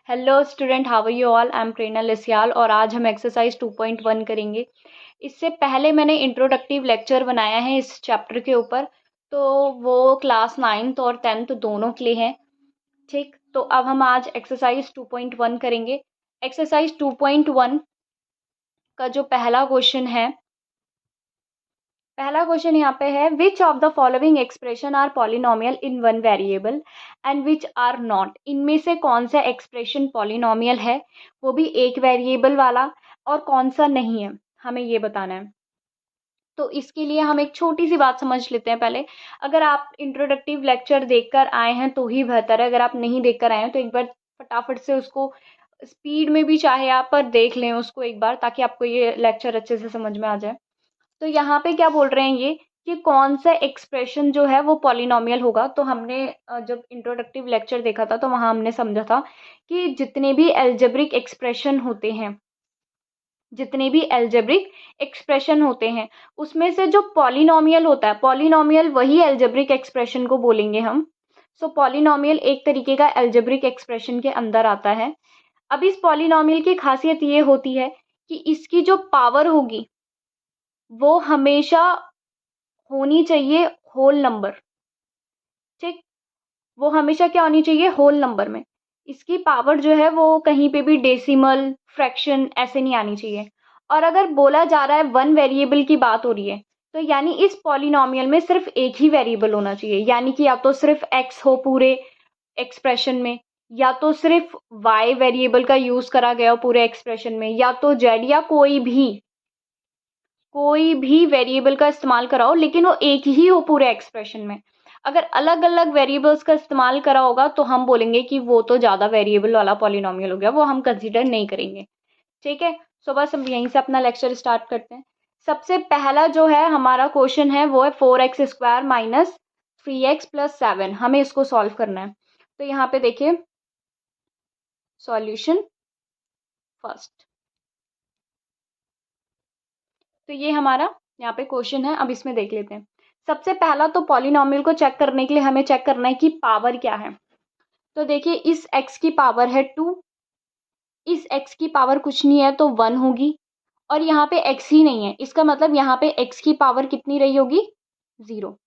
Hello student, how are you all? I am Prerna लिसियाल और आज हम एक्सरसाइज 2.1 करेंगे। इससे पहले मैंने इंट्रोडक्टिव लेक्चर बनाया है इस चैप्टर के ऊपर, तो वो क्लास 9th और 10th दोनों के लिए है। ठीक, तो अब हम आज एक्सरसाइज 2.1 करेंगे। एक्सरसाइज 2.1 का जो पहला क्वेश्चन यहाँ पे है, which of the following expression are polynomial in one variable and which are not. इनमें से कौन सा एक्सप्रेशन पॉलिनोमियल है, वो भी एक वेरिएबल वाला, और कौन सा नहीं है, हमें ये बताना है। तो इसके लिए हम एक छोटी सी बात समझ लेते हैं पहले। अगर आप इंट्रोडक्टिव लेक्चर देखकर आए हैं तो ही बेहतर है, अगर आप नहीं देखकर आए हैं तो एक बार फटाफट से उसको स्पीड में भी चाहे आप पर देख लें उसको एक बार, ताकि आपको ये लेक्चर अच्छे से समझ में आ जाए। तो यहाँ पे क्या बोल रहे हैं ये, कि कौन सा एक्सप्रेशन जो है वो पॉलिनोमियल होगा। तो हमने जब इंट्रोडक्टिव लेक्चर देखा था तो वहां हमने समझा था कि जितने भी एल्जेब्रिक एक्सप्रेशन होते हैं उसमें से जो पॉलिनोमियल होता है, पॉलिनोमियल वही एल्जेब्रिक एक्सप्रेशन को बोलेंगे हम। सो पॉलिनोमियल एक तरीके का एल्जेब्रिक एक्सप्रेशन के अंदर आता है। अब इस पॉलिनोमियल की खासियत ये होती है कि इसकी जो पावर होगी वो हमेशा होनी चाहिए होल नंबर। ठीक, वो हमेशा क्या होनी चाहिए, होल नंबर में। इसकी पावर जो है वो कहीं पे भी डेसिमल फ्रैक्शन ऐसे नहीं आनी चाहिए। और अगर बोला जा रहा है वन वेरिएबल की बात हो रही है, तो यानी इस पॉलिनोमियल में सिर्फ एक ही वेरिएबल होना चाहिए, यानी कि या तो सिर्फ एक्स हो पूरे एक्सप्रेशन में, या तो सिर्फ वाई वेरिएबल का यूज करा गया हो पूरे एक्सप्रेशन में, या तो जेड, या कोई भी वेरिएबल का इस्तेमाल कराओ लेकिन वो एक ही हो पूरे एक्सप्रेशन में। अगर अलग अलग वेरिएबल्स का इस्तेमाल करा होगा तो हम बोलेंगे कि वो तो ज्यादा वेरिएबल वाला पॉलिनोमियल हो गया, वो हम कंसीडर नहीं करेंगे। ठीक है, सो बस हम यहीं से अपना लेक्चर स्टार्ट करते हैं। सबसे पहला जो है हमारा क्वेश्चन है वो है 4x² माइनस 3x+7। हमें इसको सॉल्व करना है। तो यहाँ पे देखिए, सॉल्यूशन फर्स्ट। तो ये हमारा यहाँ पे क्वेश्चन है। अब इसमें देख लेते हैं। सबसे पहला तो पॉलिनोमियल को चेक करने के लिए हमें चेक करना है कि पावर क्या है। तो देखिए, इस x की पावर है 2, इस x की पावर कुछ नहीं है तो 1 होगी, और यहाँ पे x ही नहीं है, इसका मतलब यहाँ पे x की पावर कितनी रही होगी, 0।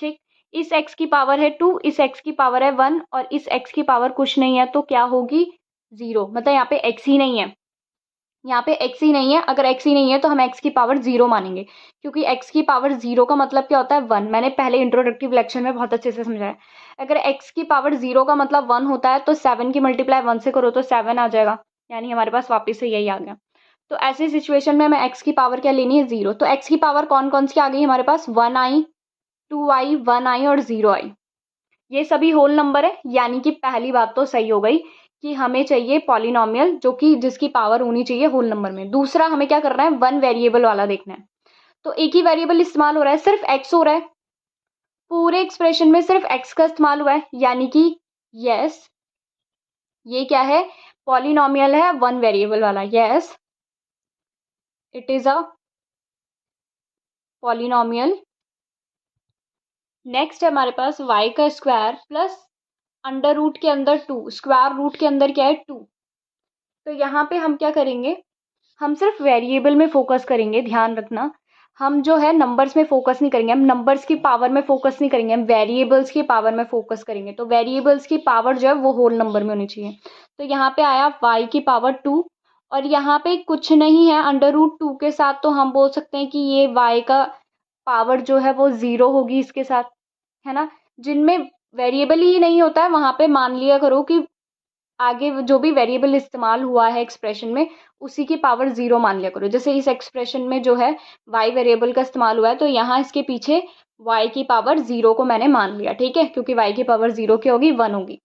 ठीक, इस x की पावर है 2, इस x की पावर है 1, और इस x की पावर कुछ नहीं है तो क्या होगी, 0। मतलब यहाँ पे x ही नहीं है, यहाँ पे x ही नहीं है। अगर x ही नहीं है तो हम x की पावर 0 मानेंगे, क्योंकि x की पावर 0 का मतलब क्या होता है, 1। मैंने पहले इंट्रोडक्टिव लेक्चर में बहुत अच्छे से समझाया। अगर x की पावर 0 का मतलब 1 होता है तो 7 की मल्टीप्लाई 1 से करो तो 7 आ जाएगा, यानी हमारे पास वापस से यही आ गया। तो ऐसी सिचुएशन में हमें x की पावर क्या लेनी है, 0। तो x की पावर कौन कौन सी आ गई हमारे पास, 1 आई, 2 आई, 1 आई और 0 आई। ये सभी होल नंबर है, यानी कि पहली बात तो सही हो गई कि हमें चाहिए पॉलिनोमियल जो कि जिसकी पावर होनी चाहिए होल नंबर में। दूसरा हमें क्या करना है, वन वेरिएबल वाला देखना है। तो एक ही वेरिएबल इस्तेमाल हो रहा है, सिर्फ एक्स हो रहा है, पूरे एक्सप्रेशन में सिर्फ एक्स का इस्तेमाल हुआ है, यानी कि यस, ये क्या है, पॉलिनोमियल है वन वेरिएबल वाला। Yes, it is a polynomial. Next है हमारे पास y का स्क्वायर प्लस अंडर रूट के अंदर 2, स्क्वायर रूट के अंदर क्या है, 2। तो यहाँ पे हम क्या करेंगे, हम सिर्फ वेरिएबल में फोकस करेंगे। ध्यान रखना, हम जो है नंबर्स में फोकस नहीं करेंगे, हम नंबर्स की पावर में फोकस नहीं करेंगे, हम वेरिएबल्स की पावर में फोकस करेंगे। तो वेरिएबल्स की पावर जो है वो होल नंबर में होनी चाहिए। तो यहाँ पे आया y की पावर 2, और यहाँ पे कुछ नहीं है अंडर रूट 2 के साथ, तो हम बोल सकते हैं कि ये y का पावर जो है वो 0 होगी इसके साथ, है ना। जिनमें वेरिएबल ही नहीं होता है वहां पे मान लिया करो कि आगे जो भी वेरिएबल इस्तेमाल हुआ है एक्सप्रेशन में उसी की पावर 0 मान लिया करो। जैसे इस एक्सप्रेशन में जो है y वेरिएबल का इस्तेमाल हुआ है, तो यहाँ इसके पीछे y की पावर 0 को मैंने मान लिया। ठीक है, क्योंकि y की पावर 0 की होगी, 1 होगी।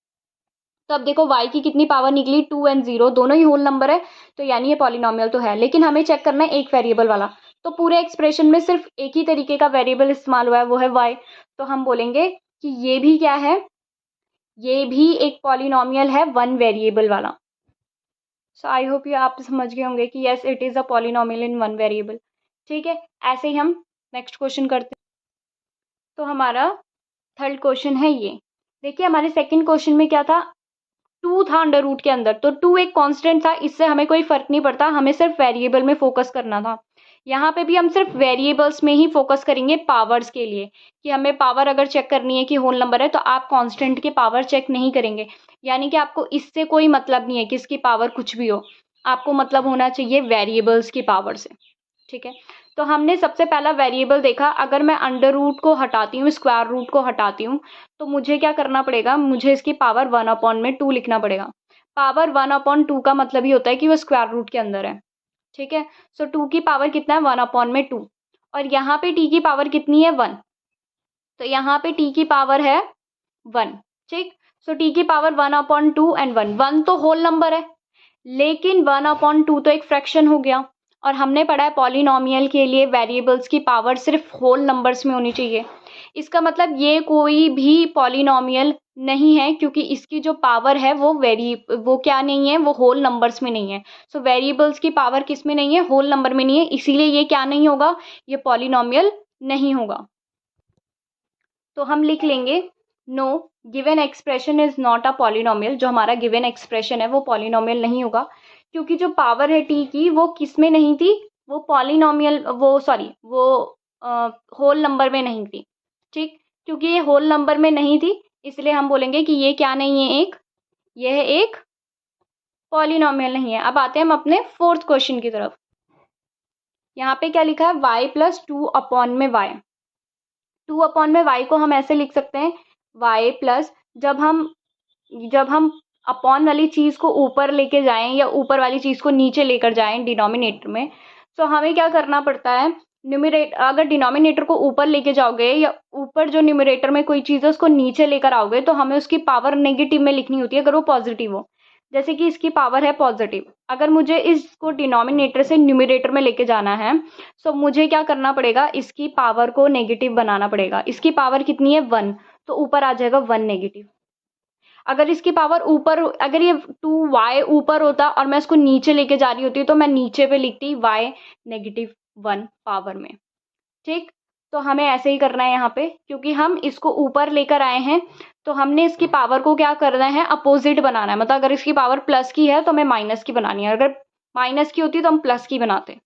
तो अब देखो y की कितनी पावर निकली, 2 एंड 0 दोनों ही होल नंबर है, तो यानी ये पॉलिनोमियल तो है। लेकिन हमें चेक करना है एक वेरिएबल वाला। तो पूरे एक्सप्रेशन में सिर्फ एक ही तरीके का वेरिएबल इस्तेमाल हुआ है, वो है y। तो हम बोलेंगे कि ये भी क्या है, ये भी एक पॉलिनोमियल है वन वेरिएबल वाला। सो आई होप ये आप समझ गए होंगे कि yes, it is a polynomial in one variable. ठीक है, ऐसे ही हम नेक्स्ट क्वेश्चन करते हैं। तो हमारा थर्ड क्वेश्चन है ये। देखिए, हमारे सेकंड क्वेश्चन में क्या था, 2 2 था अंडर रूट के अंदर, तो 2 एक कांस्टेंट था, इससे हमें कोई फर्क नहीं पड़ता, हमें सिर्फ वेरिएबल में फोकस करना था। यहाँ पे भी हम सिर्फ वेरिएबल्स में ही फोकस करेंगे पावर्स के लिए, कि हमें पावर अगर चेक करनी है कि होल नंबर है तो आप कांस्टेंट के पावर चेक नहीं करेंगे, यानी कि आपको इससे कोई मतलब नहीं है कि इसकी पावर कुछ भी हो, आपको मतलब होना चाहिए वेरिएबल्स की पावर से। ठीक है, तो हमने सबसे पहला वेरिएबल देखा, अगर मैं अंडर रूट को हटाती हूँ, स्क्वायर रूट को हटाती हूँ, तो मुझे क्या करना पड़ेगा, मुझे इसकी पावर 1/2 लिखना पड़ेगा। पावर 1/2 का मतलब ही होता है कि वो स्क्वायर रूट के अंदर है। ठीक है, सो 2 की पावर कितना है, 1/2, और यहाँ पे t की पावर कितनी है, 1, तो यहाँ पे t की पावर है 1। ठीक, सो t की पावर 1/2 एंड 1 तो होल नंबर है, लेकिन 1/2 तो एक फ्रैक्शन हो गया, और हमने पढ़ा है पॉलिनोमियल के लिए वेरिएबल्स की पावर सिर्फ होल नंबर्स में होनी चाहिए। इसका मतलब ये कोई भी पॉलिनोमियल नहीं है, क्योंकि इसकी जो पावर है वो क्या नहीं है, वो होल नंबर्स में नहीं है। सो वेरिएबल्स की पावर किस में नहीं है, होल नंबर में नहीं है, इसीलिए ये क्या नहीं होगा, ये पॉलिनोमियल नहीं होगा। तो हम लिख लेंगे no, given expression is not a polynomial, जो हमारा गिवन एक्सप्रेशन है वो पॉलिनोमियल नहीं होगा, क्योंकि जो पावर है t की वो किस में नहीं थी, वो पॉलिनोमियल वो होल नंबर में नहीं थी। ठीक, क्योंकि ये होल नंबर में नहीं थी, इसलिए हम बोलेंगे कि ये क्या नहीं है, यह एक पॉलिनोमियल नहीं है। अब आते हैं हम अपने फोर्थ क्वेश्चन की तरफ। यहाँ पे क्या लिखा है, y+2/y। 2/y को हम ऐसे लिख सकते हैं, y+, जब हम अपॉन वाली चीज को ऊपर लेके जाएं या ऊपर वाली चीज को नीचे लेकर जाएं डिनोमिनेटर में, तो हमें क्या करना पड़ता है, अगर डिनोमिनेटर को ऊपर लेके जाओगे या ऊपर जो न्यूमरेटर में कोई चीज है उसको नीचे लेकर आओगे, तो हमें उसकी पावर नेगेटिव में लिखनी होती है अगर वो पॉजिटिव हो। जैसे कि इसकी पावर है पॉजिटिव, अगर मुझे इसको डिनोमिनेटर से न्यूमरेटर में लेके जाना है, तो मुझे क्या करना पड़ेगा, इसकी पावर को नेगेटिव बनाना पड़ेगा। इसकी पावर कितनी है, 1, तो ऊपर आ जाएगा 1 नेगेटिव। अगर इसकी पावर ऊपर, अगर ये 2y ऊपर होता और मैं इसको नीचे लेके जा रही होती, तो मैं नीचे पे लिखती y-1 पावर में। ठीक, तो हमें ऐसे ही करना है यहाँ पे, क्योंकि हम इसको ऊपर लेकर आए हैं, तो हमने इसकी पावर को क्या करना है, अपोजिट बनाना है। मतलब अगर इसकी पावर प्लस की है तो हमें माइनस की बनानी है, अगर माइनस की होती तो हम प्लस की बनाते।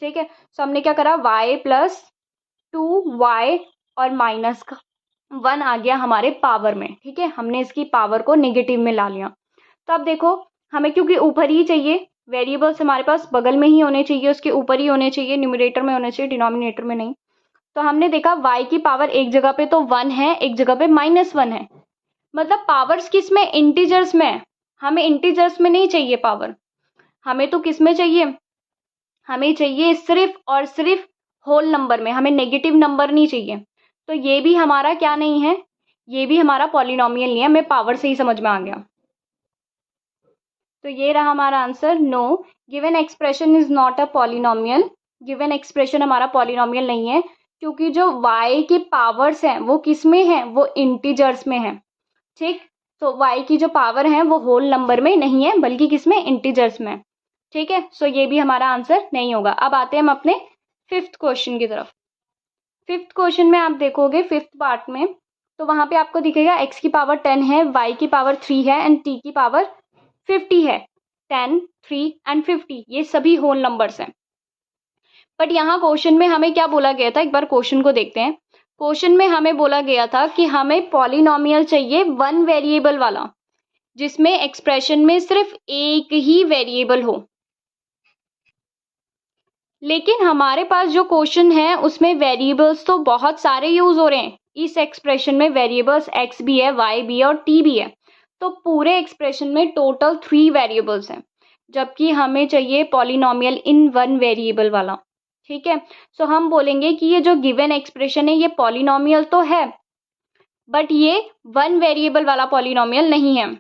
ठीक है, तो हमने क्या करा, y+2y और -1 आ गया हमारे पावर में। ठीक है, हमने इसकी पावर को नेगेटिव में ला लिया। तो अब देखो, हमें क्योंकि ऊपर ही चाहिए, वेरिएबल्स हमारे पास बगल में ही होने चाहिए, उसके ऊपर ही होने चाहिए, न्यूमरेटर में होने चाहिए, डिनोमिनेटर में नहीं। तो हमने देखा y की पावर एक जगह पे तो 1 है, एक जगह पे -1 है, मतलब पावर्स किस में, इंटीजर्स में। हमें इंटीजर्स में नहीं चाहिए पावर, हमें तो किस में चाहिए, हमें चाहिए सिर्फ और सिर्फ होल नंबर में, हमें नेगेटिव नंबर नहीं चाहिए। तो ये भी हमारा क्या नहीं है, ये भी हमारा पॉलिनोमियल नहीं है, हमें पावर से ही समझ में आ गया। तो ये रहा हमारा answer, no, given expression is not a polynomial. Given expression हमारा पॉलिनोमियल नहीं है, क्योंकि जो y की पावर्स हैं वो किस में है, वो इंटीजर्स में है। ठीक, तो y की जो पावर है वो होल नंबर में नहीं है, बल्कि किस में, इंटीजर्स में। ठीक है, सो ये भी हमारा आंसर नहीं होगा। अब आते हैं हम अपने फिफ्थ क्वेश्चन की तरफ। फिफ्थ क्वेश्चन में आप देखोगे, फिफ्थ पार्ट में, तो वहां पे आपको दिखेगा x की पावर 10 है, y की पावर 3 है एंड t की पावर 50 है। 10, 3 एंड 50 ये सभी होल नंबर्स हैं। बट यहाँ क्वेश्चन में हमें क्या बोला गया था, एक बार क्वेश्चन को देखते हैं। क्वेश्चन में हमें बोला गया था कि हमें पॉलिनोमियल चाहिए 1 वेरिएबल वाला, जिसमें एक्सप्रेशन में सिर्फ एक ही वेरिएबल हो। लेकिन हमारे पास जो क्वेश्चन है उसमें वेरिएबल्स तो बहुत सारे यूज हो रहे हैं। इस एक्सप्रेशन में वेरिएबल्स x भी है, y भी है और t भी है, तो पूरे एक्सप्रेशन में टोटल 3 वेरिएबल्स हैं, जबकि हमें चाहिए पॉलिनोमियल इन 1 वेरिएबल वाला। ठीक है, सो हम बोलेंगे कि ये जो गिवन एक्सप्रेशन है ये पॉलिनोमियल तो है, बट ये 1 वेरिएबल वाला पॉलिनोमियल नहीं है।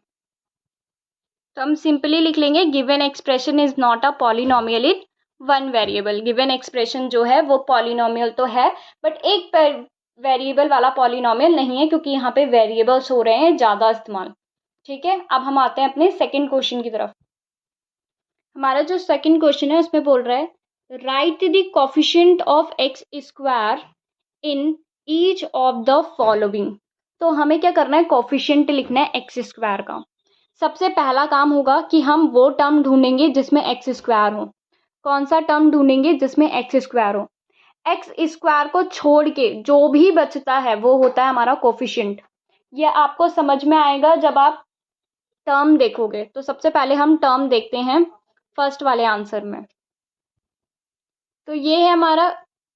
तो हम सिंपली लिख लेंगे, given expression is not a polynomial in 1 variable. Given expression जो है वो पॉलिनोमियल तो है, बट एक वेरिएबल वाला पॉलिनोमियल नहीं है, क्योंकि यहाँ पे वेरिएबल्स हो रहे हैं ज़्यादा इस्तेमाल। ठीक है, अब हम आते हैं अपने सेकंड क्वेश्चन की तरफ। हमारा जो सेकंड क्वेश्चन है उसमें बोल रहा है, right the coefficient of x square in each of the following. तो हमें क्या करना है, कोफिशिएंट लिखना है एक्स स्क्वायर का। सबसे पहला काम होगा कि हम वो टर्म ढूंढेंगे जिसमें एक्स स्क्वायर हो। कौन सा टर्म ढूंढेंगे जिसमें एक्स स्क्वायर हो? एक्स स्क्वायर को छोड़ के जो भी बचता है वो होता है हमारा कोफिशिएंट। ये आपको समझ में आएगा जब आप टर्म देखोगे। तो सबसे पहले हम टर्म देखते हैं फर्स्ट वाले आंसर में। तो ये है हमारा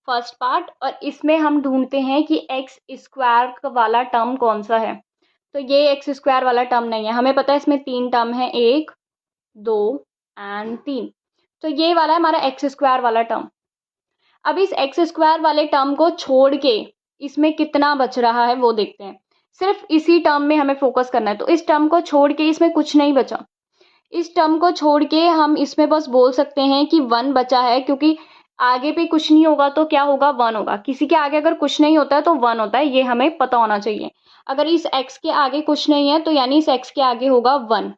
फर्स्ट पार्ट और इसमें हम ढूंढते हैं कि एक्स स्क्वायर वाला टर्म कौन सा है। तो ये एक्स स्क्वायर वाला टर्म नहीं है, हमें पता है इसमें 3 टर्म है, 1 2 एंड 3। तो ये वाला है हमारा एक्स स्क्वायर वाला टर्म। अब इस एक्स स्क्वायर वाले टर्म को छोड़ के इसमें कितना बच रहा है वो देखते हैं। सिर्फ इसी टर्म में हमें फोकस करना है। तो इस टर्म को छोड़ के इसमें कुछ नहीं बचा। इस टर्म को छोड़ के हम इसमें बस बोल सकते हैं कि 1 बचा है, क्योंकि आगे पे कुछ नहीं होगा तो क्या होगा, 1 होगा। किसी के आगे अगर कुछ नहीं होता है तो 1 होता है, ये हमें पता होना चाहिए। अगर इस x के आगे कुछ नहीं है तो यानी इस x के आगे होगा 1।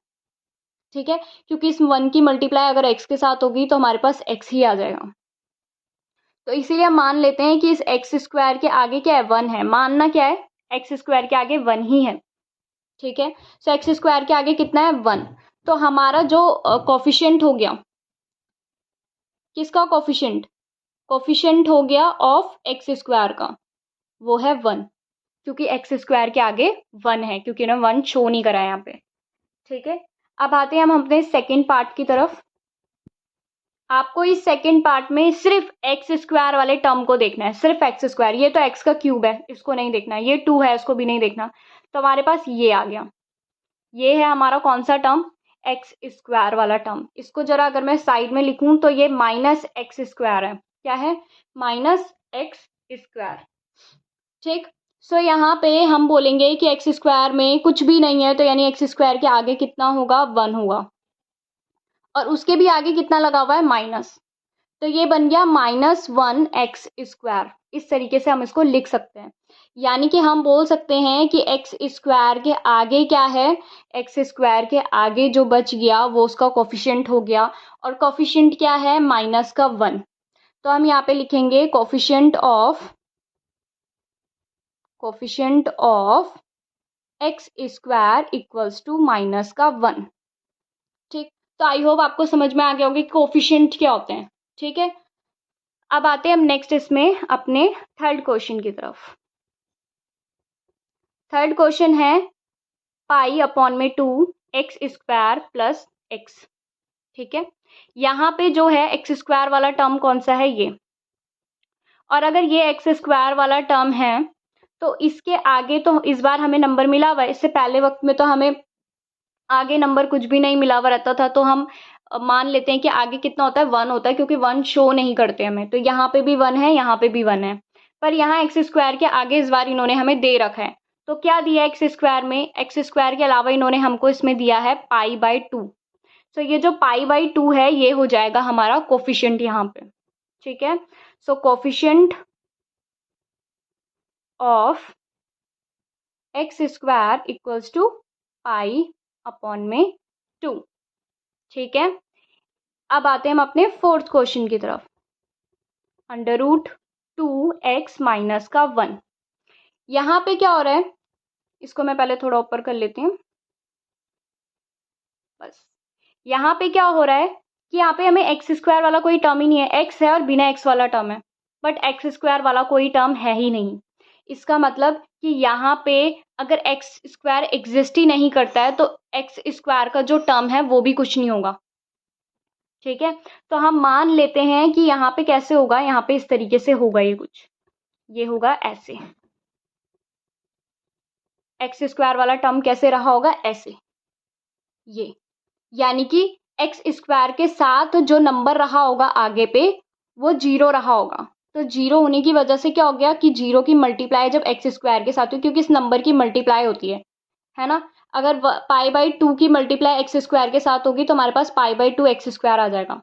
ठीक है, क्योंकि इस 1 की मल्टीप्लाई अगर x के साथ होगी तो हमारे पास x ही आ जाएगा। तो इसीलिए हम मान लेते हैं कि इस एक्स स्क्वायर के आगे क्या है, 1 है। मानना क्या है, एक्स स्क्वायर के आगे 1 ही है। ठीक है, सो एक्स स्क्वायर के आगे कितना है, 1। तो हमारा जो कोफिशिएंट हो गया, किसका कोफिशिएंट, कोफिशिएंट हो गया ऑफ एक्स स्क्वायर का, वो है 1। क्योंकि एक्स स्क्वायर के आगे 1 है, क्योंकि ना 1 शो नहीं करा है यहाँ पे। ठीक है, अब आते हैं हम अपने सेकेंड पार्ट की तरफ। आपको इस सेकेंड पार्ट में सिर्फ एक्स स्क्वायर वाले टर्म को देखना है, सिर्फ एक्स स्क्वायर। ये तो एक्स का क्यूब है, इसको नहीं देखना। ये 2 है, इसको भी नहीं देखना। तो हमारे पास ये आ गया, ये है हमारा कौन सा टर्म, एक्स स्क्वायर वाला टर्म। इसको जरा अगर मैं साइड में लिखूं तो ये माइनस एक्स स्क्वायर है। क्या है, माइनस एक्स स्क्वायर। ठीक, सो यहाँ पे हम बोलेंगे कि एक्स स्क्वायर में कुछ भी नहीं है, तो यानी एक्स स्क्वायर के आगे कितना होगा, 1 होगा। और उसके भी आगे कितना लगा हुआ है, माइनस। तो ये बन गया -1x स्क्वायर। इस तरीके से हम इसको लिख सकते हैं। यानी कि हम बोल सकते हैं कि एक्स स्क्वायर के आगे क्या है, एक्स स्क्वायर के आगे जो बच गया वो उसका कोफिशिएंट हो गया। और कोफिशिएंट क्या है, माइनस का 1। तो हम यहाँ पे लिखेंगे coefficient of x square equals to minus का 1। ठीक, तो आई होप आपको समझ में आ गया होगा कि कोफिशिएंट क्या होते हैं। ठीक है, अब आते हैं हम नेक्स्ट इसमें अपने थर्ड क्वेश्चन की तरफ। थर्ड क्वेश्चन है पाई अपॉन में 2 एक्स स्क्वायर प्लस एक्स। ठीक है, यहाँ पे जो है एक्स स्क्वायर वाला टर्म कौन सा है, ये। और अगर ये एक्स स्क्वायर वाला टर्म है तो इसके आगे तो इस बार हमें नंबर मिला हुआ है। इससे पहले वक्त में तो हमें आगे नंबर कुछ भी नहीं मिला हुआ रहता था, तो हम मान लेते हैं कि आगे कितना होता है, 1 होता है, क्योंकि 1 शो नहीं करते हमें। तो यहाँ पे भी 1 है, यहाँ पे भी 1 है। पर यहाँ एक्स स्क्वायर के आगे इस बार इन्होंने हमें दे रखा है। तो क्या दिया एक्स स्क्वायर में, एक्स स्क्वायर के अलावा इन्होंने हमको इसमें दिया है π/2। तो ये जो π/2 है ये हो जाएगा हमारा कोफिशिएंट यहाँ पे। ठीक है, so coefficient of x square equals to π/2। ठीक है, अब आते हैं हम अपने फोर्थ क्वेश्चन की तरफ। √2x माइनस का 1। यहाँ पे क्या हो रहा है, इसको मैं पहले थोड़ा ऊपर कर लेती हूँ। बस, यहाँ पे क्या हो रहा है कि यहाँ पे हमें एक्स स्क्वायर वाला कोई टर्म ही नहीं है। एक्स है और बिना एक्स वाला टर्म है, बट एक्स स्क्वायर वाला कोई टर्म है ही नहीं। इसका मतलब कि यहाँ पे अगर एक्स स्क्वायर एग्जिस्ट ही नहीं करता है तो एक्स स्क्वायर का जो टर्म है वो भी कुछ नहीं होगा। ठीक है, तो हम मान लेते हैं कि यहाँ पे कैसे होगा, यहाँ पे इस तरीके से होगा, ये कुछ ये होगा ऐसे। एक्स स्क्वायर वाला टर्म कैसे रहा होगा, ऐसे, ये। यानी कि एक्स स्क्वायर के साथ जो नंबर रहा होगा आगे पे वो 0 रहा होगा। तो 0 होने की वजह से क्या हो गया कि 0 की मल्टीप्लाई जब एक्स स्क्वायर के साथ हुई, क्योंकि इस नंबर की मल्टीप्लाई होती है ना। अगर π/2 की मल्टीप्लाई एक्स स्क्वायर के साथ होगी तो हमारे पास π/2 एक्स स्क्वायर आ जाएगा।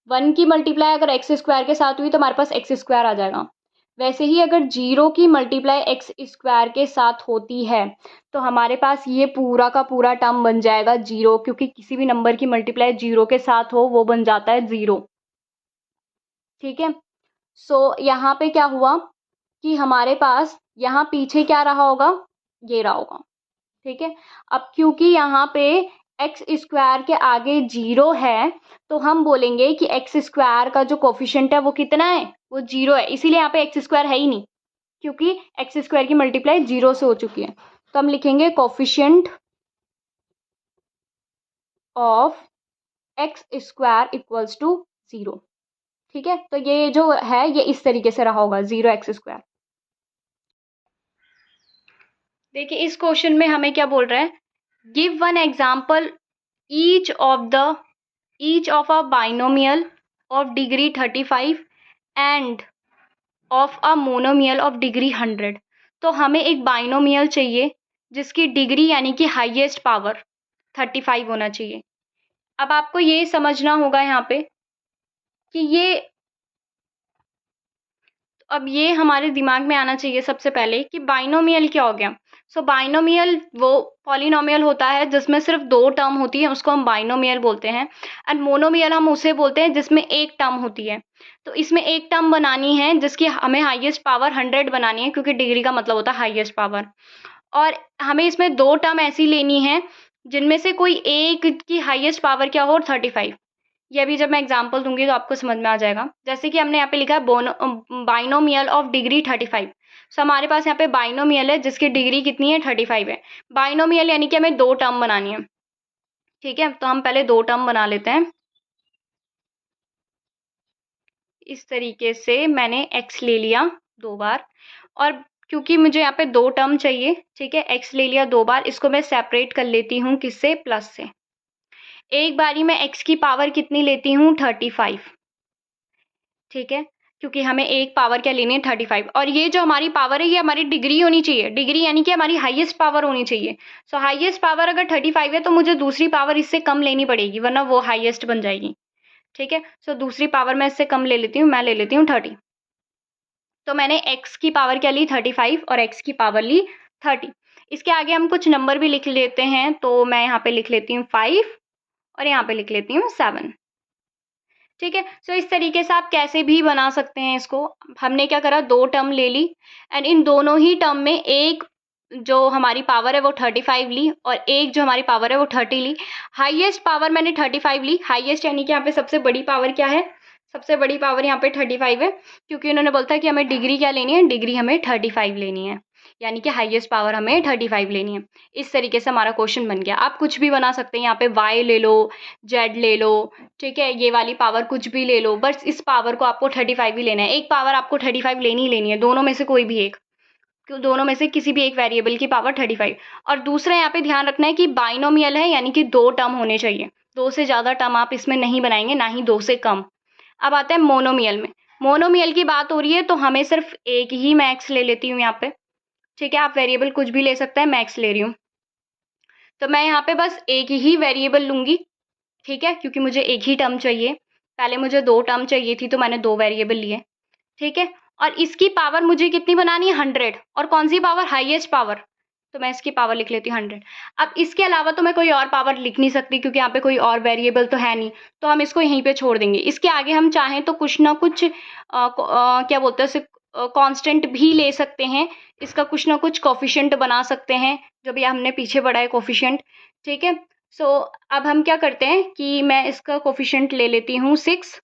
1 की मल्टीप्लाई अगर एक्स स्क्वायर के साथ हुई तो हमारे पास एक्स स्क्वायर आ जाएगा। वैसे ही अगर 0 की मल्टीप्लाई एक्स स्क्वायर के साथ होती है तो हमारे पास ये पूरा का पूरा टर्म बन जाएगा 0, क्योंकि किसी भी नंबर की मल्टीप्लाई 0 के साथ हो वो बन जाता है 0। ठीक है, सो यहाँ पे क्या हुआ कि हमारे पास यहाँ पीछे क्या रहा होगा, ये रहा होगा। ठीक है। अब क्योंकि यहाँ पे एक्स स्क्वायर के आगे 0 है, तो हम बोलेंगे कि एक्स स्क्वायर का जो कोफिशिएंट है वो कितना है, वो 0 है, इसीलिए यहाँ पे एक्स स्क्वायर है ही नहीं, क्योंकि एक्स स्क्वायर की मल्टीप्लाई 0 से हो चुकी है। तो हम लिखेंगे coefficient of x square equals to 0। ठीक है, तो ये जो है ये इस तरीके से रहा होगा, 0 एक्स स्क्वायर। देखिए इस क्वेश्चन में हमें क्या बोल रहा है, give one example each of a binomial of degree 35 end of a monomial of degree 100। तो हमें एक बाइनोमियल चाहिए जिसकी डिग्री यानी कि हाईएस्ट पावर 35 होना चाहिए। अब आपको ये समझना होगा यहाँ पे कि अब ये हमारे दिमाग में आना चाहिए सबसे पहले कि बाइनोमियल क्या हो गया। सो बाइनोमियल वो पॉलिनोमियल होता है जिसमें सिर्फ 2 टर्म होती है, उसको हम बाइनोमियल बोलते हैं। एंड मोनोमियल हम उसे बोलते हैं जिसमें एक टर्म होती है। तो इसमें एक टर्म बनानी है जिसकी हमें हाईएस्ट पावर 100 बनानी है, क्योंकि डिग्री का मतलब होता है हाईएस्ट पावर। और हमें इसमें 2 टर्म ऐसी लेनी है जिनमें से कोई एक की हाईएस्ट पावर क्या हो, 35। ये अभी जब मैं एग्जांपल दूंगी तो आपको समझ में आ जाएगा। जैसे कि हमने यहाँ पे लिखा है बाइनोमियल ऑफ डिग्री 35। सो हमारे पास यहाँ पे बाइनोमियल है जिसकी डिग्री कितनी है, 35 है। बाइनोमियल यानी कि हमें 2 टर्म बनानी है। ठीक है, तो हम पहले 2 टर्म बना लेते हैं। इस तरीके से मैंने x ले लिया 2 बार, और क्योंकि मुझे यहाँ पे 2 टर्म चाहिए, ठीक है, x ले लिया 2 बार, इसको मैं सेपरेट कर लेती हूँ किससे, प्लस से। एक बारी में x की पावर कितनी लेती हूँ, 35। ठीक है, क्योंकि हमें एक पावर क्या लेनी है, 35। और ये जो हमारी पावर है ये हमारी डिग्री होनी चाहिए, डिग्री यानी कि हमारी हाईएस्ट पावर होनी चाहिए। सो हाईएस्ट पावर अगर 35 है तो मुझे दूसरी पावर इससे कम लेनी पड़ेगी, वरना वो हाईएस्ट बन जाएगी। ठीक है, सो दूसरी पावर मैं इससे कम ले लेती हूँ, मैं ले लेती हूँ 30। तो मैंने x की पावर क्या ली, 35, और x की पावर ली 30। इसके आगे हम कुछ नंबर भी लिख लेते हैं, तो मैं यहाँ पे लिख लेती हूँ 5 और यहाँ पे लिख लेती हूँ 7। ठीक है, सो इस तरीके से आप कैसे भी बना सकते हैं इसको। हमने क्या करा, 2 टर्म ले ली, एंड इन दोनों ही टर्म में एक जो हमारी पावर है वो 35 ली, और एक जो हमारी पावर है वो 30 ली। हाईएस्ट पावर मैंने 35 ली, हाईएस्ट यानी कि यहाँ पे सबसे बड़ी पावर क्या है, सबसे बड़ी पावर यहाँ पे 35 है, क्योंकि उन्होंने बोलता है कि हमें डिग्री क्या लेनी है, डिग्री हमें 35 लेनी है, यानी कि हाईएस्ट पावर हमें 35 लेनी है। इस तरीके से हमारा क्वेश्चन बन गया। आप कुछ भी बना सकते हैं, यहाँ पे y ले लो, z ले लो, ठीक है, ये वाली पावर कुछ भी ले लो, बस इस पावर को आपको 35 ही लेना है। एक पावर आपको 35 लेनी ही लेनी है, दोनों में से कोई भी एक, दोनों में से किसी भी एक वेरिएबल की पावर 35। और दूसरा यहाँ पे ध्यान रखना है कि बाइनोमियल है, यानी कि 2 टर्म होने चाहिए, 2 से ज़्यादा टर्म आप इसमें नहीं बनाएंगे, ना ही 2 से कम। अब आते हैं मोनोमियल में। मोनोमियल की बात हो रही है तो हमें सिर्फ एक ही मैं x ले लेती हूँ यहाँ पे। ठीक है, आप वेरिएबल कुछ भी ले सकते हैं, मैं x ले रही हूँ, तो मैं यहाँ पे बस एक ही वेरिएबल लूंगी। ठीक है, क्योंकि मुझे एक ही टर्म चाहिए, पहले मुझे 2 टर्म चाहिए थी तो मैंने 2 वेरिएबल लिए। ठीक है, और इसकी पावर मुझे कितनी बनानी है, 100। और कौन सी पावर, हाईएस्ट पावर, तो मैं इसकी पावर लिख लेती हूँ 100। अब इसके अलावा तो मैं कोई और पावर लिख नहीं सकती, क्योंकि यहाँ पे कोई और वेरिएबल तो है नहीं, तो हम इसको यहीं पे छोड़ देंगे। इसके आगे हम चाहें तो कुछ ना कुछ क्या बोलते हैं उसे, कांस्टेंट भी ले सकते हैं, इसका कुछ ना कुछ कोफिशिएंट बना सकते हैं, जो भी हमने पीछे पढ़ा है कोफिशिएंट। ठीक है, सो अब हम क्या करते हैं कि मैं इसका कोफिशिएंट ले लेती हूँ 6।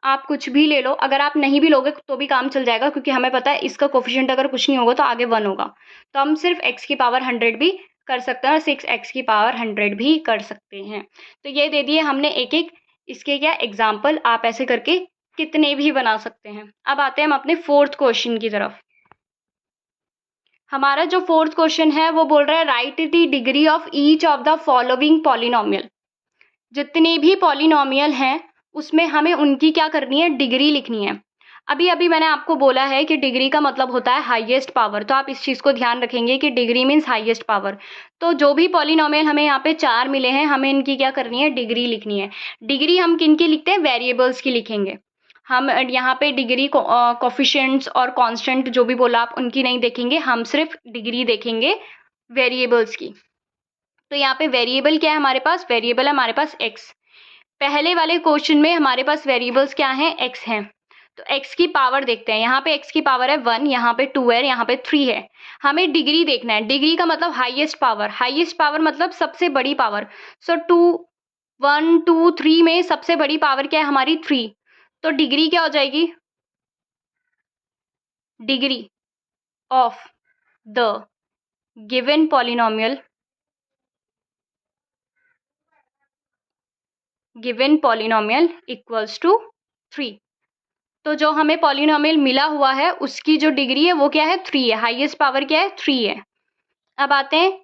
आप कुछ भी ले लो, अगर आप नहीं भी लोगे तो भी काम चल जाएगा, क्योंकि हमें पता है इसका कोफिशिएंट अगर कुछ नहीं होगा तो आगे 1 होगा, तो हम सिर्फ x की पावर 100 भी कर सकते हैं और 6x की पावर 100 भी कर सकते हैं। तो ये दे दिए हमने एक एक इसके क्या एग्जाम्पल, आप ऐसे करके कितने भी बना सकते हैं। अब आते हैं हम अपने 4th क्वेश्चन की तरफ। हमारा जो 4th क्वेश्चन है वो बोल रहा है right the degree of each of the following polynomial. जितने भी पॉलिनोमियल हैं उसमें हमें उनकी क्या करनी है, डिग्री लिखनी है। अभी अभी मैंने आपको बोला है कि डिग्री का मतलब होता है हाईएस्ट पावर, तो आप इस चीज़ को ध्यान रखेंगे कि डिग्री मीन्स हाईएस्ट पावर। तो जो भी पॉलिनोमियल हमें यहाँ पे 4 मिले हैं, हमें इनकी क्या करनी है, डिग्री लिखनी है। डिग्री हम किन की लिखते हैं, वेरिएबल्स की लिखेंगे। हम यहाँ पे डिग्री कोफिशिएंट्स और कांस्टेंट जो भी बोला आप उनकी नहीं देखेंगे, हम सिर्फ डिग्री देखेंगे वेरिएबल्स की। तो यहाँ पे वेरिएबल क्या है हमारे पास, वेरिएबल है हमारे पास x। पहले वाले क्वेश्चन में हमारे पास वेरिएबल्स क्या हैं, x हैं। तो x की पावर देखते हैं, यहाँ पे x की पावर है 1, यहाँ पे 2 है, यहाँ पे 3 है। हमें डिग्री देखना है, डिग्री का मतलब हाईएस्ट पावर मतलब सबसे बड़ी पावर। सो 1 2 3 में सबसे बड़ी पावर क्या है हमारी 3, तो डिग्री क्या हो जाएगी, degree of the given polynomial equals to 3। तो जो हमें पॉलिनोमियल मिला हुआ है उसकी जो डिग्री है वो क्या है 3 है, हाईएस्ट पावर क्या है 3 है। अब आते हैं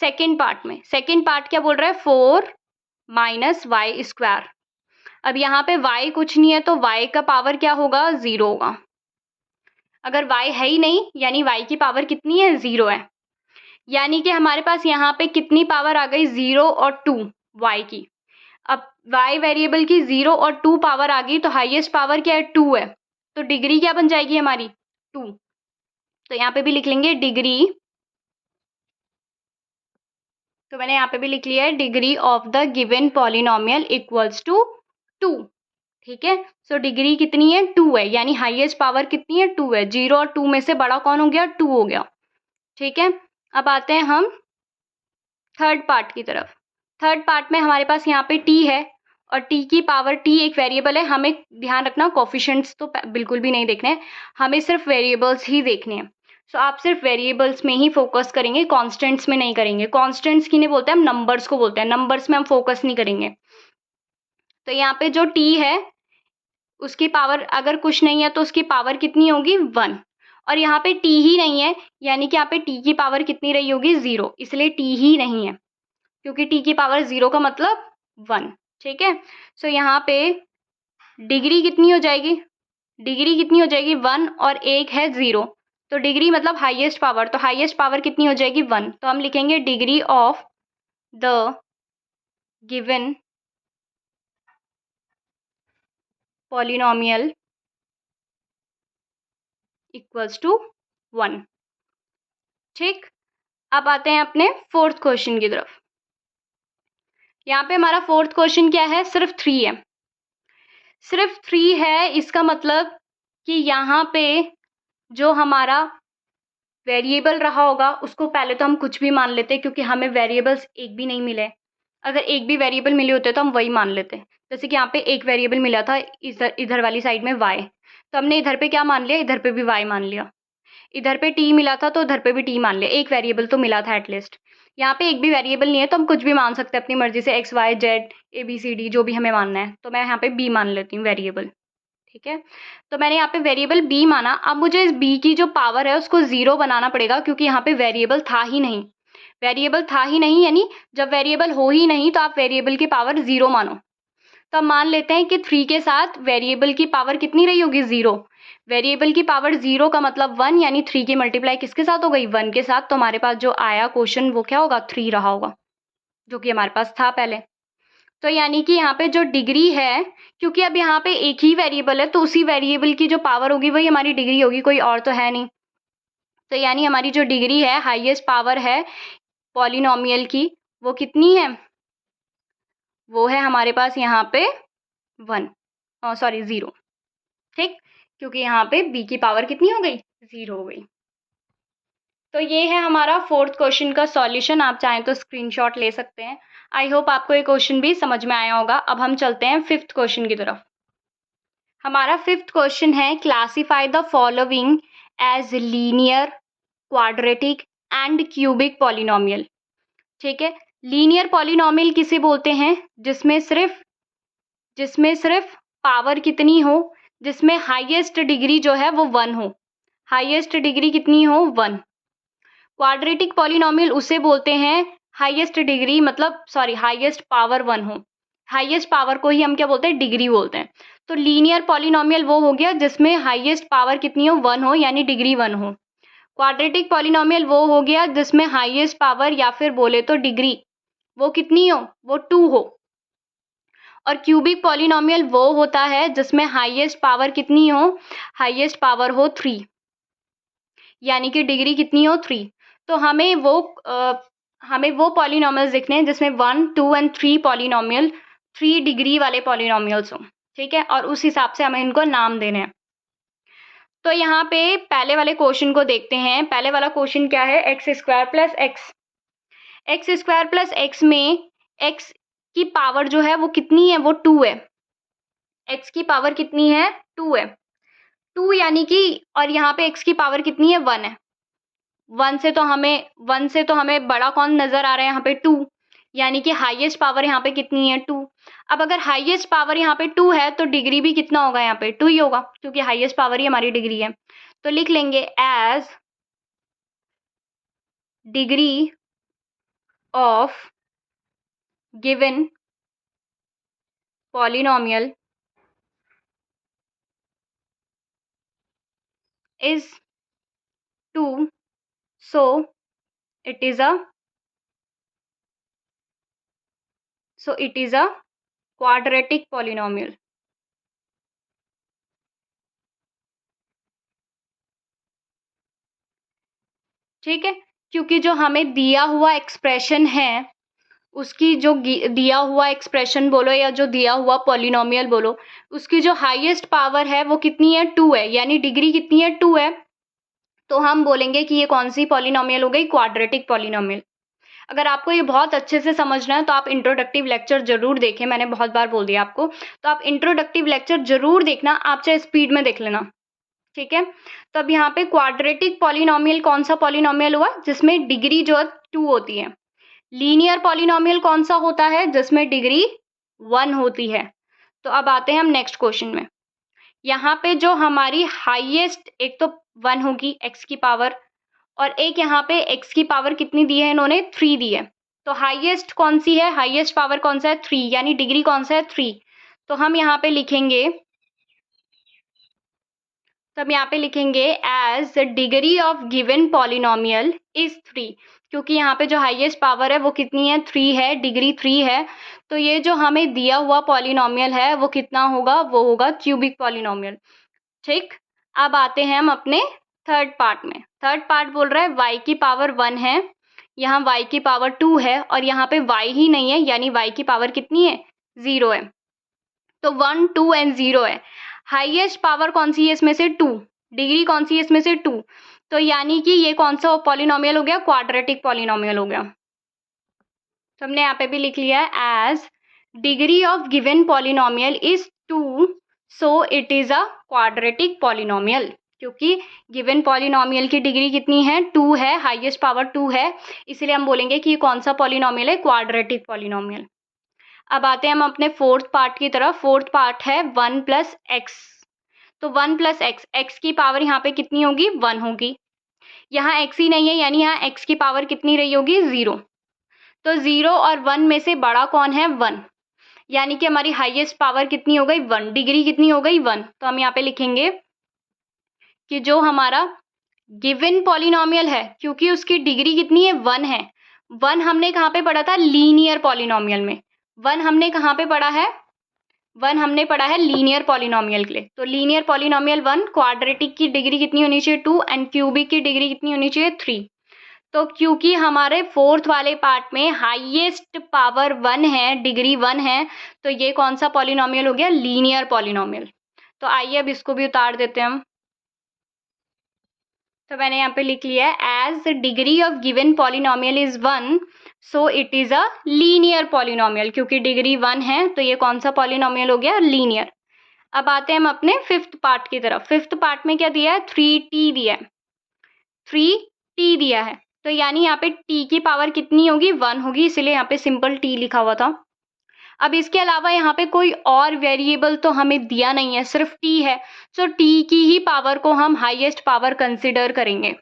सेकेंड पार्ट में। सेकेंड पार्ट क्या बोल रहा है 4 माइनस वाई स्क्वायर। अब यहाँ पे y कुछ नहीं है तो y का पावर क्या होगा 0 होगा। अगर y है ही नहीं यानी y की पावर कितनी है 0 है, यानी कि हमारे पास यहाँ पे कितनी पावर आ गई 0 और 2 y की। अब y वेरिएबल की 0 और 2 पावर आ गई तो हाईएस्ट पावर क्या है 2 है, तो डिग्री क्या बन जाएगी हमारी 2। तो यहाँ पे भी लिख लेंगे डिग्री, तो मैंने यहाँ पे भी लिख लिया है degree of the given polynomial equals to 2। ठीक है, सो डिग्री कितनी है 2 है, यानी हाईएस्ट पावर कितनी है 2 है। 0 और 2 में से बड़ा कौन हो गया 2 हो गया। ठीक है, अब आते हैं हम थर्ड पार्ट की तरफ। थर्ड पार्ट में हमारे पास यहाँ पे t है और t की पावर, t एक वेरिएबल है, हमें ध्यान रखना कोफिशिएंट्स तो बिल्कुल भी नहीं देखने हैं, हमें सिर्फ वेरिएबल्स ही देखने हैं। सो आप सिर्फ वेरिएबल्स में ही फोकस करेंगे, कॉन्स्टेंट्स में नहीं करेंगे। कॉन्स्टेंट्स किन्हें बोलते हैं, हम नंबर्स को बोलते हैं, नंबर्स में हम फोकस नहीं करेंगे। तो यहाँ पे जो t है उसकी पावर अगर कुछ नहीं है तो उसकी पावर कितनी होगी 1, और यहाँ पे t ही नहीं है यानी कि यहाँ पे t की पावर कितनी रही होगी 0, इसलिए t ही नहीं है क्योंकि t की पावर 0 का मतलब 1। ठीक है, सो यहाँ पे डिग्री कितनी हो जाएगी, डिग्री कितनी हो जाएगी 1 और एक है 0, तो डिग्री मतलब हाईएस्ट पावर, तो हाईएस्ट पावर कितनी हो जाएगी 1। तो हम लिखेंगे degree of the given polynomial equals to 1। ठीक, अब आते हैं अपने फोर्थ क्वेश्चन की तरफ। यहाँ पे हमारा फोर्थ क्वेश्चन क्या है, सिर्फ 3 है, सिर्फ 3 है। इसका मतलब कि यहाँ पे जो हमारा वेरिएबल रहा होगा उसको पहले तो हम कुछ भी मान लेते क्योंकि हमें वेरिएबल्स एक भी नहीं मिले। अगर एक भी वेरिएबल मिले होते तो हम वही मान लेते। जैसे कि यहाँ पे एक वेरिएबल मिला था इधर वाली साइड में y, तो हमने इधर पे क्या मान लिया, इधर पे भी y मान लिया। इधर पे t मिला था तो इधर पे भी t मान लिया, एक वेरिएबल तो मिला था एटलीस्ट। यहाँ पे एक भी वेरिएबल नहीं है तो हम कुछ भी मान सकते हैं अपनी मर्जी से, x y z a b c d जो भी हमें मानना है। तो मैं यहाँ पे b मान लेती हूँ वेरिएबल। ठीक है, तो मैंने यहाँ पे वेरिएबल b माना। अब मुझे इस b की जो पावर है उसको 0 बनाना पड़ेगा क्योंकि यहाँ पे वेरिएबल था ही नहीं। वेरिएबल था ही नहीं यानी जब वेरिएबल हो ही नहीं तो आप वेरिएबल की पावर 0 मानो। तो अब मान लेते हैं कि 3 के साथ वेरिएबल की पावर कितनी रही होगी 0। वेरिएबल की पावर 0 का मतलब 1, यानी 3 की मल्टीप्लाई किसके साथ हो गई 1 के साथ। तो हमारे पास जो आया क्वेश्चन वो क्या होगा 3 रहा होगा, जो कि हमारे पास था पहले। तो यानी कि यहाँ पे जो डिग्री है, क्योंकि अब यहाँ पे एक ही वेरिएबल है तो उसी वेरिएबल की जो पावर होगी वही हमारी डिग्री होगी, कोई और तो है नहीं। तो यानी हमारी जो डिग्री है, हाईएस्ट पावर है पॉलिनोमियल की, वो कितनी है, वो है हमारे पास यहाँ पे 0। ठीक, क्योंकि यहाँ पे b की पावर कितनी हो गई 0 हो गई। तो ये है हमारा फोर्थ क्वेश्चन का सॉल्यूशन। आप चाहें तो स्क्रीनशॉट ले सकते हैं। आई होप आपको ये क्वेश्चन भी समझ में आया होगा। अब हम चलते हैं फिफ्थ क्वेश्चन की तरफ। हमारा फिफ्थ क्वेश्चन है classify the following as linear, quadratic and cubic polynomial. ठीक है, लीनियर पॉलिनोमियल किसे बोलते हैं, जिसमें सिर्फ पावर कितनी हो, जिसमें हाईएस्ट डिग्री जो है वो 1 हो, हाईएस्ट डिग्री कितनी हो 1। क्वाड्रेटिक पॉलिनोमियल उसे बोलते हैं हाईएस्ट डिग्री मतलब हाईएस्ट पावर 1 हो, हाईएस्ट पावर को ही हम क्या बोलते हैं डिग्री बोलते हैं। तो लीनियर पॉलिनोमियल वो हो गया जिसमें हाईएस्ट पावर कितनी हो 1 हो, यानी डिग्री 1 हो। क्वाड्रेटिक पॉलिनोमियल वो हो गया जिसमें हाईएस्ट पावर या फिर बोले तो डिग्री वो कितनी हो, वो 2 हो। और क्यूबिक पॉलिनोमियल वो होता है जिसमें हाईएस्ट पावर कितनी हो, हाईएस्ट पावर हो 3, यानी कि डिग्री कितनी हो 3। तो हमें वो पॉलिनोमियल्स दिखने हैं जिसमें 1, 2 एंड 3 पॉलिनोमियल 3 डिग्री वाले पॉलिनोमियल्स हो। ठीक है, और उस हिसाब से हमें इनको नाम देने हैं। तो यहाँ पे पहले वाले क्वेश्चन को देखते हैं। पहले वाला क्वेश्चन क्या है, x square plus x. X square plus x में एक्स की पावर जो है वो कितनी है, वो 2 है। एक्स की पावर कितनी है, 2 है। 2 यानी कि, और यहाँ पे एक्स की पावर कितनी है, 1 है। 1 से तो हमें बड़ा कौन नजर आ रहा है, यहाँ पे 2, यानी कि हाईएस्ट पावर यहाँ पे कितनी है, 2। अब अगर हाईएस्ट पावर यहाँ पे 2 है तो डिग्री भी कितना होगा, यहाँ पे 2 ही होगा, क्योंकि हाईएस्ट पावर ही हमारी डिग्री है। तो लिख लेंगे as degree of given polynomial is 2, so it is a quadratic polynomial। ठीक है, क्योंकि जो हमें दिया हुआ एक्सप्रेशन है, उसकी जो दिया हुआ एक्सप्रेशन बोलो या जो दिया हुआ पॉलिनोमियल बोलो, उसकी जो हाईएस्ट पावर है वो कितनी है, 2 है, यानी डिग्री कितनी है, 2 है। तो हम बोलेंगे कि ये कौन सी पॉलिनोमियल हो गई, क्वाड्रेटिक पॉलिनोमियल। अगर आपको ये बहुत अच्छे से समझना है तो आप इंट्रोडक्टिव लेक्चर जरूर देखें, मैंने बहुत बार बोल दिया आपको, तो आप इंट्रोडक्टिव लेक्चर जरूर देखना, आप चाहे स्पीड में देख लेना। ठीक है, तो अब यहाँ पे क्वाड्रेटिक पॉलिनोमियल कौन सा पॉलिनोमियल हुआ, जिसमें डिग्री जो है 2 होती है। लीनियर पॉलिनोमियल कौन सा होता है, जिसमें डिग्री 1 होती है। तो अब आते हैं हम नेक्स्ट क्वेश्चन में। यहाँ पे जो हमारी हाईएस्ट, एक तो 1 होगी एक्स की पावर, और एक यहाँ पे एक्स की पावर कितनी दी है इन्होंने, 3 दी है। तो हाईएस्ट कौन सी है, हाईएस्ट पावर कौन सा है, 3, यानी डिग्री कौन सा है, 3। तो हम यहाँ पे लिखेंगे, as the degree of given polynomial is 3, क्योंकि यहाँ पे जो हाईएस्ट पावर है वो कितनी है, 3 है, डिग्री 3 है। तो ये जो हमें दिया हुआ पॉलिनोमियल है वो कितना होगा, वो होगा क्यूबिक पॉलिनोमियल। ठीक, अब आते हैं हम अपने थर्ड पार्ट में। थर्ड पार्ट बोल रहा है y की पावर 1 है, यहाँ y की पावर 2 है, और यहाँ पे y ही नहीं है, यानी y की पावर कितनी है, 0 है। तो 1, 2 एंड 0 है। हाईएस्ट पावर कौन सी है इसमें से, 2। डिग्री कौन सी है इसमें से, 2। तो यानी कि ये कौन सा पॉलिनोमियल हो गया, क्वाड्रेटिक पॉलिनोमियल हो गया। तो हमने यहाँ पे भी लिख लिया है, as degree of given polynomial is 2, so it is a quadratic polynomial. क्योंकि गिवन पॉलिनोमियल की डिग्री कितनी है, 2 है, हाईएस्ट पावर 2 है, इसलिए हम बोलेंगे कि ये कौन सा पॉलिनोमियल है, क्वाड्रेटिक पॉलिनोमियल। अब आते हैं हम अपने फोर्थ पार्ट की तरफ। फोर्थ पार्ट है 1 प्लस एक्स। तो 1 प्लस एक्स, एक्स की पावर यहाँ पे कितनी होगी, 1 होगी। यहाँ एक्स ही नहीं है, यानी यहाँ एक्स की पावर कितनी रही होगी, 0। तो 0 और 1 में से बड़ा कौन है, 1, यानी कि हमारी हाईएस्ट पावर कितनी हो गई, 1, डिग्री कितनी हो गई, 1। तो हम यहाँ पे लिखेंगे कि जो हमारा गिवन पॉलिनोमियल है, क्योंकि उसकी डिग्री कितनी है, 1 है। 1 हमने कहाँ पे पढ़ा था, लीनियर पॉलिनोमियल में। 1 हमने कहाँ पे पढ़ा है, 1 हमने पढ़ा है लीनियर पॉलिनोमियल के लिए। तो लीनियर पॉलिनोमियल 1, क्वाड्रेटिक की डिग्री कितनी होनी चाहिए, 2, एंड क्यूबिक की डिग्री कितनी होनी चाहिए, 3। तो क्योंकि हमारे फोर्थ वाले पार्ट में हाईएस्ट पावर 1 है, डिग्री 1 है, तो ये कौन सा पॉलिनोमियल हो गया, लीनियर पॉलिनोमियल। तो आइए अब इसको भी उतार देते हैं हम। तो मैंने यहाँ पे लिख लिया है, as the degree of given polynomial is 1, so it is a linear polynomial. क्योंकि डिग्री 1 है तो ये कौन सा पॉलिनोमियल हो गया, लीनियर। अब आते हैं हम अपने फिफ्थ पार्ट की तरफ। फिफ्थ पार्ट में क्या दिया है, 3t दिया है, 3t दिया है। तो यानी यहाँ पे t की पावर कितनी होगी, 1 होगी, इसलिए यहाँ पे सिंपल t लिखा हुआ था। अब इसके अलावा यहाँ पे कोई और वेरिएबल तो हमें दिया नहीं है, सिर्फ t है। सो t की ही पावर को हम हाईएस्ट पावर कंसिडर करेंगे।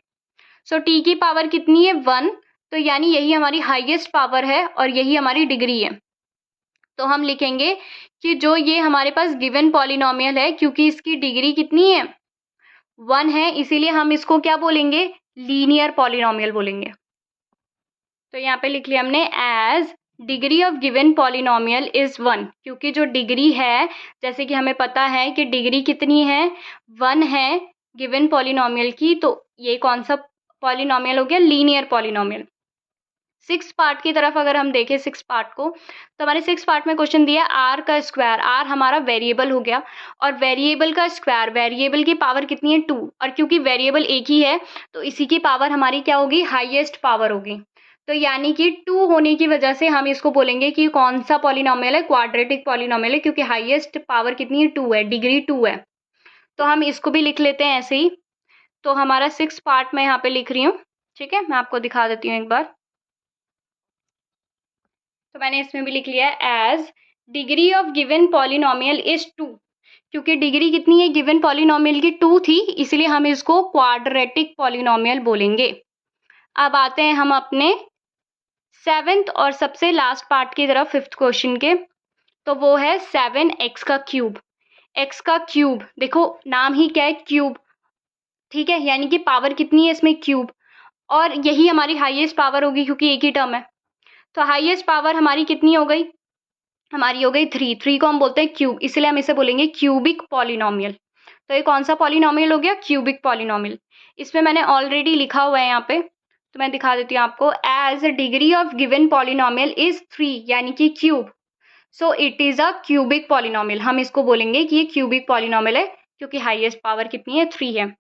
सो t की पावर कितनी है, 1। तो यानी यही हमारी हाईएस्ट पावर है और यही हमारी डिग्री है। तो हम लिखेंगे कि जो ये हमारे पास गिवन पॉलिनोमियल है, क्योंकि इसकी डिग्री कितनी है, 1 है, इसीलिए हम इसको क्या बोलेंगे, लीनियर पॉलिनोमियल बोलेंगे। तो यहाँ पे लिख लिया हमने, as degree of given polynomial is 1, क्योंकि जो डिग्री है, जैसे कि हमें पता है कि डिग्री कितनी है, 1 है गिवन पॉलिनोमियल की, तो ये कौन सा पॉलिनोमियल हो गया, लीनियर पॉलिनोमियल। सिक्स पार्ट की तरफ अगर हम देखें सिक्स पार्ट को, तो हमारे सिक्स पार्ट में क्वेश्चन दिया है आर का स्क्वायर। आर हमारा वेरिएबल हो गया और वेरिएबल का स्क्वायर, वेरिएबल की पावर कितनी है 2, और क्योंकि वेरिएबल एक ही है तो इसी की पावर हमारी क्या होगी, हाईएस्ट पावर होगी। तो यानी कि 2 होने की वजह से हम इसको बोलेंगे कि कौन सा पॉलिनोमियल है, क्वाड्रेटिक पॉलिनोमियल है, क्योंकि हाईएस्ट पावर कितनी है 2 है, डिग्री 2 है। तो हम इसको भी लिख लेते हैं ऐसे ही। तो हमारा सिक्स पार्ट मैं यहाँ पे लिख रही हूँ, ठीक है, मैं आपको दिखा देती हूँ एक बार। तो मैंने इसमें भी लिख लिया है as degree of given polynomial is 2, क्योंकि डिग्री कितनी है गिवन पॉलिनोमियल की 2 थी, इसलिए हम इसको क्वाड्रेटिक पॉलिनोमियल बोलेंगे। अब आते हैं हम अपने सेवेंथ और सबसे लास्ट पार्ट की तरफ, फिफ्थ क्वेश्चन के। तो वो है 7x का क्यूब। x का क्यूब, देखो नाम ही क्या है, क्यूब, ठीक है, यानी कि पावर कितनी है इसमें, क्यूब, और यही हमारी हाईएस्ट पावर होगी क्योंकि एक ही टर्म है। तो हाईएस्ट पावर हमारी कितनी हो गई, हमारी हो गई 3। 3 को हम बोलते हैं क्यूब, इसलिए हम इसे बोलेंगे क्यूबिक पॉलिनोमियल। तो ये कौन सा पॉलिनोमियल हो गया, क्यूबिक पॉलिनोमियल। इसमें मैंने ऑलरेडी लिखा हुआ है यहाँ पे, तो मैं दिखा देती हूँ आपको। As degree of given polynomial is 3, यानी कि cube, so it is a cubic polynomial. हम इसको बोलेंगे कि ये क्यूबिक पॉलिनोमियल है क्योंकि हाईएस्ट पावर कितनी है, 3 है।